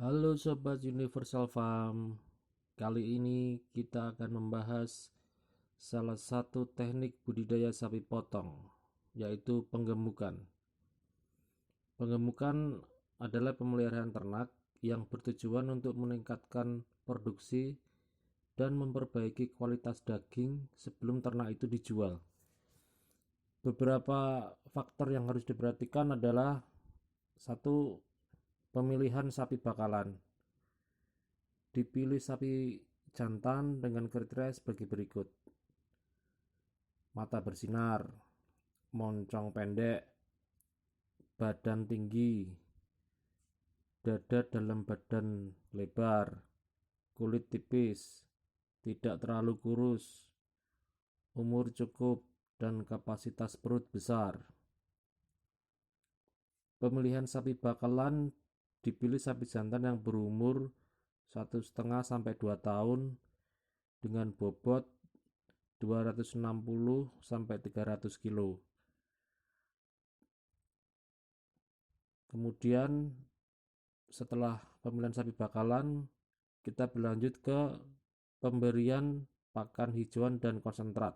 Halo Sobat Universal Farm, kali ini kita akan membahas salah satu teknik budidaya sapi potong, yaitu penggemukan. Penggemukan adalah pemeliharaan ternak yang bertujuan untuk meningkatkan produksi dan memperbaiki kualitas daging sebelum ternak itu dijual. Beberapa faktor yang harus diperhatikan adalah: satu, pemilihan sapi bakalan. Dipilih sapi jantan dengan kriteria sebagai berikut: mata bersinar, moncong pendek, badan tinggi, dada dalam badan lebar, kulit tipis, tidak terlalu kurus, umur cukup, dan kapasitas perut besar. Pemilihan sapi bakalan dipilih sapi jantan yang berumur 1,5 sampai 2 tahun dengan bobot 260-300 kilo. Kemudian setelah pemilihan sapi bakalan, kita berlanjut ke pemberian pakan hijauan dan konsentrat.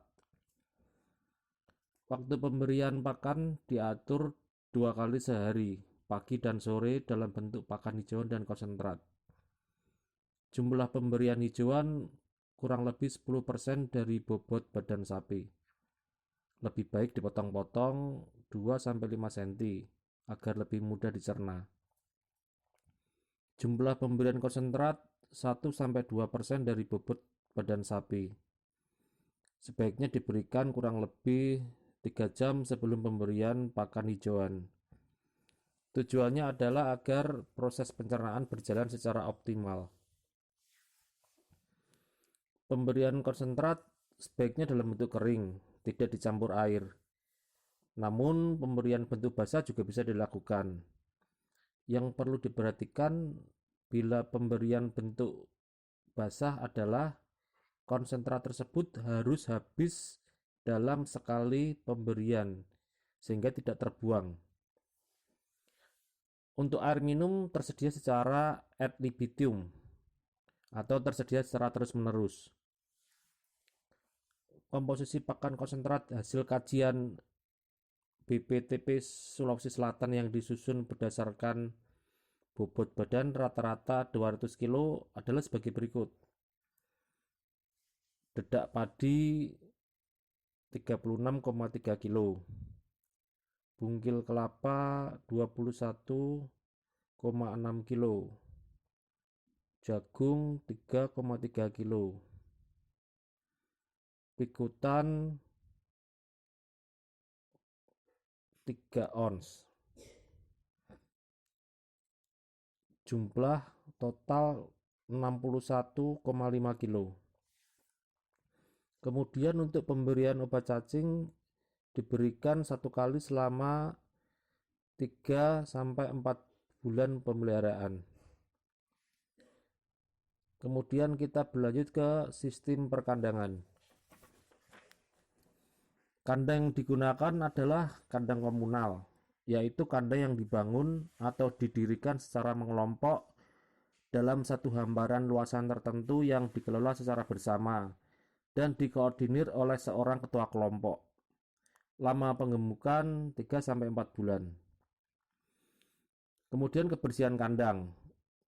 Waktu pemberian pakan diatur 2 kali sehari, pagi dan sore, dalam bentuk pakan hijauan dan konsentrat. Jumlah pemberian hijauan kurang lebih 10% dari bobot badan sapi. Lebih baik dipotong-potong 2-5 cm agar lebih mudah dicerna. Jumlah pemberian konsentrat 1-2% dari bobot badan sapi. Sebaiknya diberikan kurang lebih 3 jam sebelum pemberian pakan hijauan. Tujuannya adalah agar proses pencernaan berjalan secara optimal. Pemberian konsentrat sebaiknya dalam bentuk kering, tidak dicampur air. Namun pemberian bentuk basah juga bisa dilakukan. Yang perlu diperhatikan bila pemberian bentuk basah adalah konsentrat tersebut harus habis dalam sekali pemberian sehingga tidak terbuang. Untuk air minum tersedia secara ad libitum atau tersedia secara terus-menerus. Komposisi pakan konsentrat hasil kajian BPTP Sulawesi Selatan yang disusun berdasarkan bobot badan rata-rata 200 kilo adalah sebagai berikut: dedak padi 36,3 kilo, bungkil kelapa 21,6 kilo, jagung 3,3 kilo, pikutan 3 ons. Jumlah total 61,5 kilo. Kemudian untuk pemberian obat cacing diberikan 1 kali selama 3-4 bulan pemeliharaan. Kemudian kita berlanjut ke sistem perkandangan. Kandang yang digunakan adalah kandang komunal, yaitu kandang yang dibangun atau didirikan secara mengelompok dalam satu hamparan luasan tertentu yang dikelola secara bersama dan dikoordinir oleh seorang ketua kelompok. Lama penggemukan 3-4 bulan. Kemudian kebersihan kandang.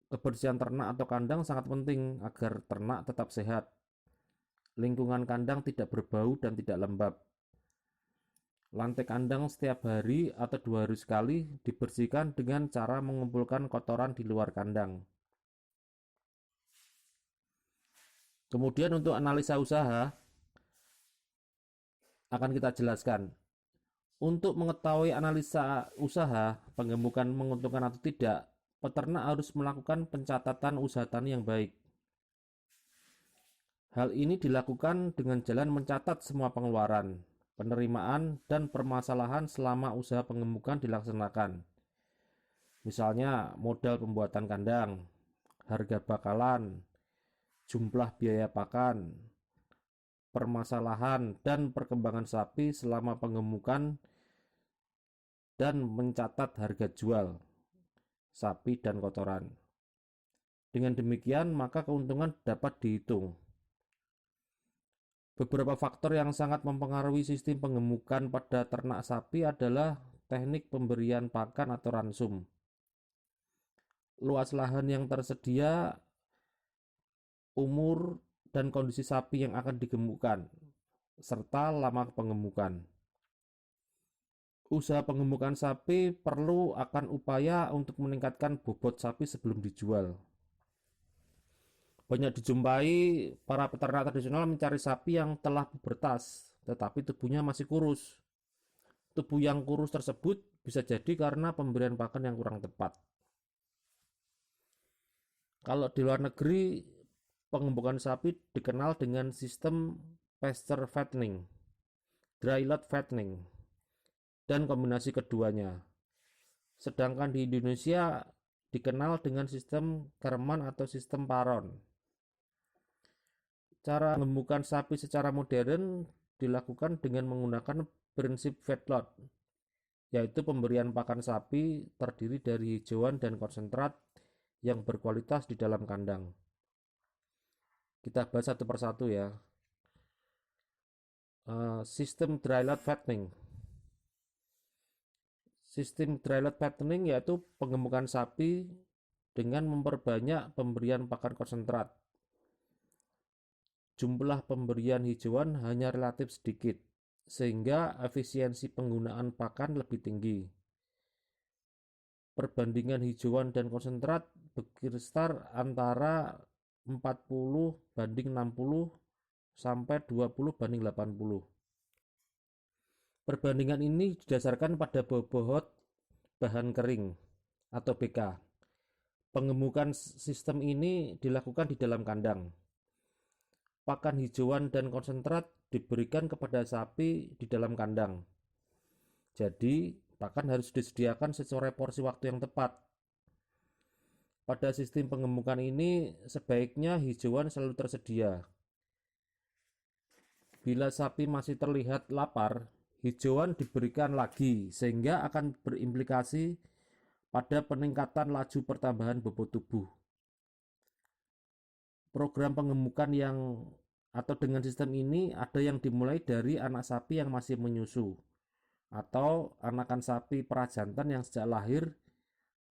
Kebersihan ternak atau kandang sangat penting agar ternak tetap sehat. Lingkungan kandang tidak berbau dan tidak lembab. Lantai kandang setiap hari atau 2 hari sekali dibersihkan dengan cara mengumpulkan kotoran di luar kandang. Kemudian untuk analisa usaha akan kita jelaskan. Untuk mengetahui analisa usaha penggemukan menguntungkan atau tidak, peternak harus melakukan pencatatan usaha tani yang baik. Hal ini dilakukan dengan jalan mencatat semua pengeluaran, penerimaan, dan permasalahan selama usaha penggemukan dilaksanakan. Misalnya modal pembuatan kandang, harga bakalan, jumlah biaya pakan, permasalahan dan perkembangan sapi selama penggemukan, dan mencatat harga jual sapi dan kotoran. Dengan demikian, maka keuntungan dapat dihitung. Beberapa faktor yang sangat mempengaruhi sistem pengemukan pada ternak sapi adalah teknik pemberian pakan atau ransum, luas lahan yang tersedia, umur dan kondisi sapi yang akan digemukkan, serta lama pengemukan. Usaha pengemukan sapi perlu akan upaya untuk meningkatkan bobot sapi sebelum dijual. Banyak dijumpai para peternak tradisional mencari sapi yang telah pubertas, tetapi tubuhnya masih kurus. Tubuh yang kurus tersebut bisa jadi karena pemberian pakan yang kurang tepat. Kalau di luar negeri, pengemukan sapi dikenal dengan sistem pasture fattening, dry lot fattening, dan kombinasi keduanya. Sedangkan di Indonesia dikenal dengan sistem Kerman atau sistem Paron. Cara mengemukan sapi secara modern dilakukan dengan menggunakan prinsip feedlot, yaitu pemberian pakan sapi terdiri dari hijauan dan konsentrat yang berkualitas di dalam kandang. Kita bahas satu persatu ya. Sistem dry lot fattening. Sistem dry lot fattening yaitu pengemukan sapi dengan memperbanyak pemberian pakan konsentrat. Jumlah pemberian hijauan hanya relatif sedikit, sehingga efisiensi penggunaan pakan lebih tinggi. Perbandingan hijauan dan konsentrat berkisar antara 40:60 sampai 20:80. Perbandingan ini didasarkan pada bobot bahan kering atau BK. Pengemukan sistem ini dilakukan di dalam kandang. Pakan hijauan dan konsentrat diberikan kepada sapi di dalam kandang. Jadi, pakan harus disediakan sesuai porsi waktu yang tepat. Pada sistem pengemukan ini, sebaiknya hijauan selalu tersedia. Bila sapi masih terlihat lapar, hijauan diberikan lagi sehingga akan berimplikasi pada peningkatan laju pertambahan bobot tubuh. Program pengemukan atau dengan sistem ini ada yang dimulai dari anak sapi yang masih menyusu atau anakan sapi prajantan yang sejak lahir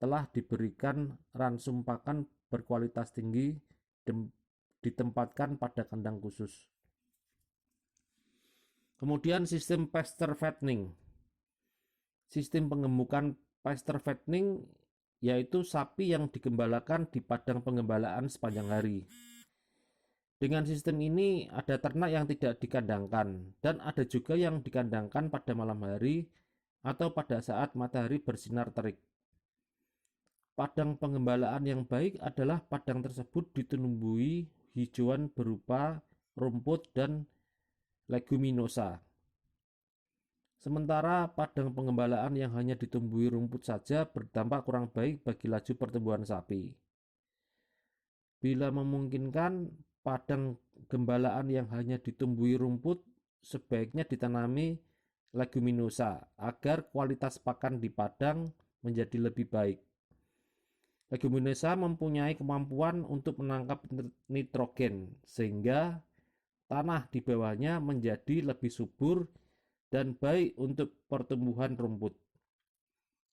telah diberikan ransum pakan berkualitas tinggi ditempatkan pada kandang khusus. Kemudian sistem pasture fattening. Sistem pengemukan pasture fattening yaitu sapi yang digembalakan di padang pengembalaan sepanjang hari. Dengan sistem ini ada ternak yang tidak dikandangkan dan ada juga yang dikandangkan pada malam hari atau pada saat matahari bersinar terik. Padang pengembalaan yang baik adalah padang tersebut ditumbuhi hijauan berupa rumput dan leguminosa. Sementara padang pengembalaan yang hanya ditumbuhi rumput saja berdampak kurang baik bagi laju pertumbuhan sapi. Bila memungkinkan, padang gembalaan yang hanya ditumbuhi rumput sebaiknya ditanami leguminosa agar kualitas pakan di padang menjadi lebih baik. Leguminosa mempunyai kemampuan untuk menangkap nitrogen sehingga tanah di bawahnya menjadi lebih subur dan baik untuk pertumbuhan rumput.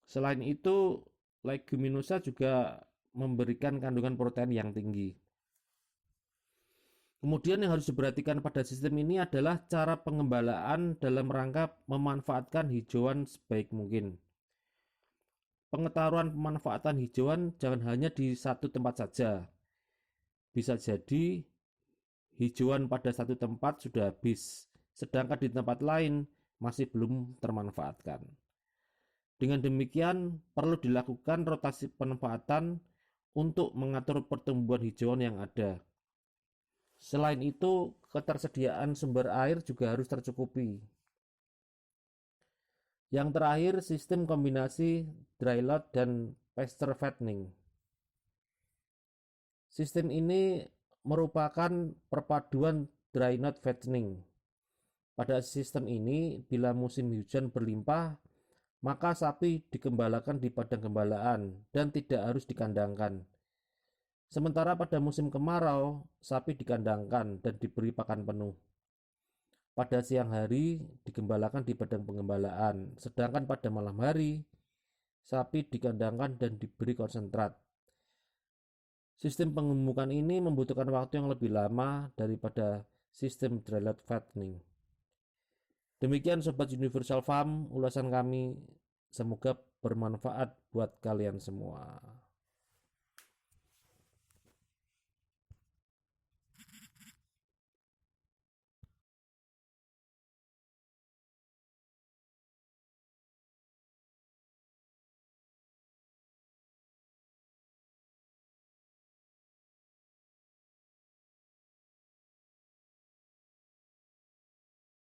Selain itu, leguminosa juga memberikan kandungan protein yang tinggi. Kemudian yang harus diperhatikan pada sistem ini adalah cara pengembalaan dalam rangka memanfaatkan hijauan sebaik mungkin. Pengetahuan pemanfaatan hijauan jangan hanya di satu tempat saja. Bisa jadi hijauan pada satu tempat sudah habis, sedangkan di tempat lain masih belum termanfaatkan. Dengan demikian, perlu dilakukan rotasi pemanfaatan untuk mengatur pertumbuhan hijauan yang ada. Selain itu, ketersediaan sumber air juga harus tercukupi. Yang terakhir, sistem kombinasi dry lot dan pasture fattening. Sistem ini merupakan perpaduan dry lot fattening. Pada sistem ini, bila musim hujan berlimpah, maka sapi digembalakan di padang gembalaan dan tidak harus dikandangkan. Sementara pada musim kemarau, sapi dikandangkan dan diberi pakan penuh. Pada siang hari digembalakan di padang penggembalaan, sedangkan pada malam hari sapi dikandangkan dan diberi konsentrat. Sistem penggemukan ini membutuhkan waktu yang lebih lama daripada sistem dry fattening. Demikian Sobat Universal Farm ulasan kami, semoga bermanfaat buat kalian semua.